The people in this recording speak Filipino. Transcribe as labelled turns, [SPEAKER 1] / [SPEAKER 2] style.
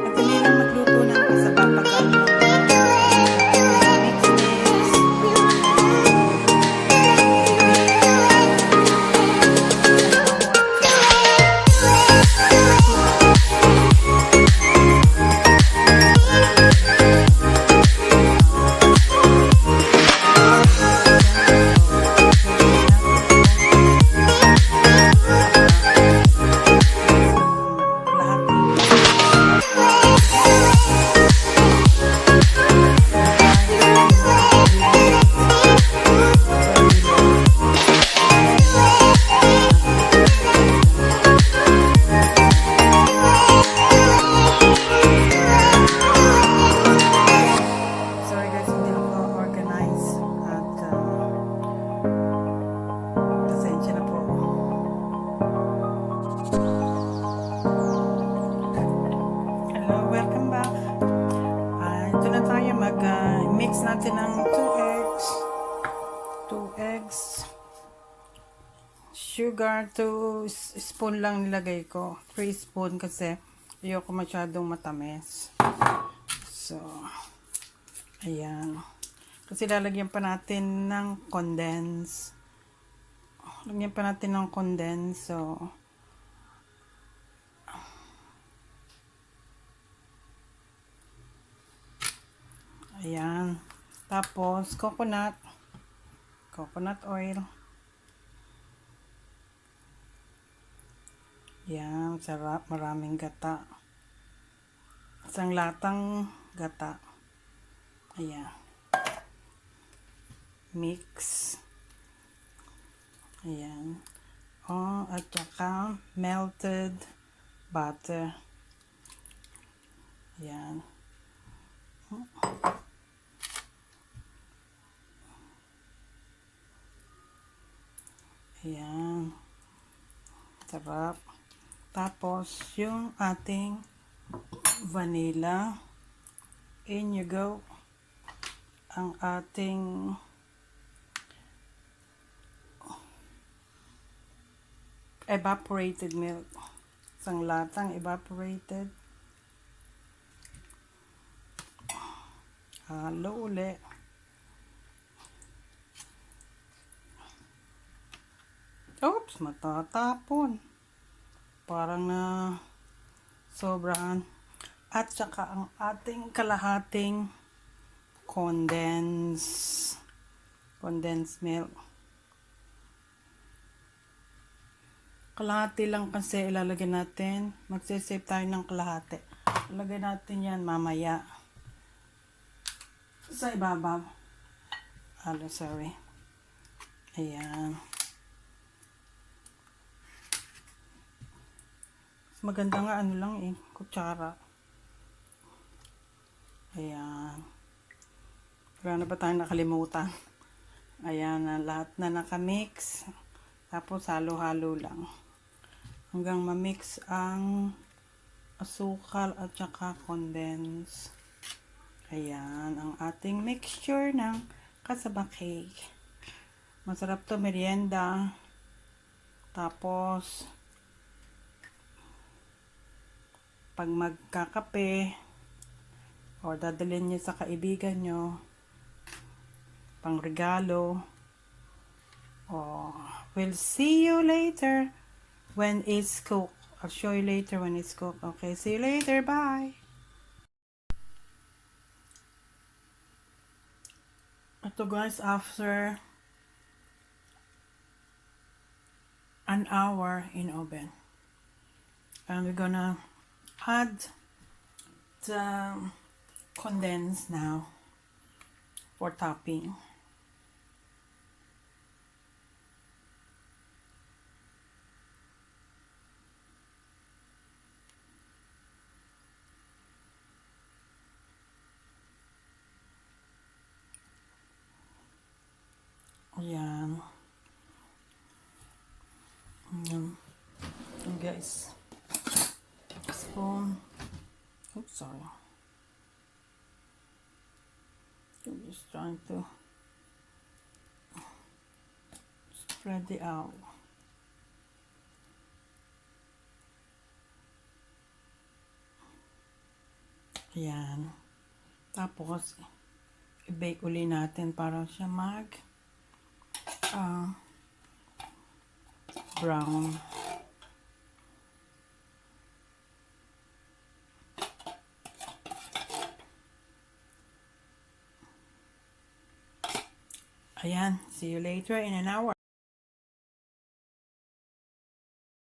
[SPEAKER 1] Madali lang magluto ng kasaba pag mix natin ng 2 eggs, sugar, 2 spoon lang nilagay ko, 3 spoon kasi ayoko masyadong matamis. So, ayan. Kasi lalagyan pa natin ng condense. Lagyan pa natin ng condense. So, ayan. Tapos, coconut oil. Ayan, sarap. Maraming gata. Isang latang gata. Ayan. Mix. Ayan. Oh, at saka melted butter. Ayan. Ayan. Sarap. Tapos, yung ating vanilla. In you go. Ang ating evaporated milk. Isang latang evaporated. Halo ulit. Oops, matatapon. Parang na sobrang. At saka ang ating kalahating condensed milk. Kalahati lang kasi ilalagay natin. Magsisave tayo ng kalahati. Ilagay natin yan mamaya sa ibabaw. Sorry. Ayan. Maganda nga ano lang kutsara. Ayan. Wala na ba tayong nakalimutan? Ayan na, lahat na nakamix. Tapos halo-halo lang. Hanggang ma-mix ang asukal at saka condense. Ayan, ang ating mixture ng kasaba cake. Masarap to merienda. Tapos, pag magkakape o dadalhin nyo sa kaibigan nyo, pang regalo, we'll see you later when it's cooked. I'll show you later when it's cooked. Okay, see you later. Bye. Ito guys, after an hour in oven. And we're gonna add the condense now for topping. Ayan. Ayan. And guys, spoon. Oops, sorry. I'm just trying to spread it out. Ayan. Tapos, i-bake uli natin para siya brown. Ayan. See you later in an hour.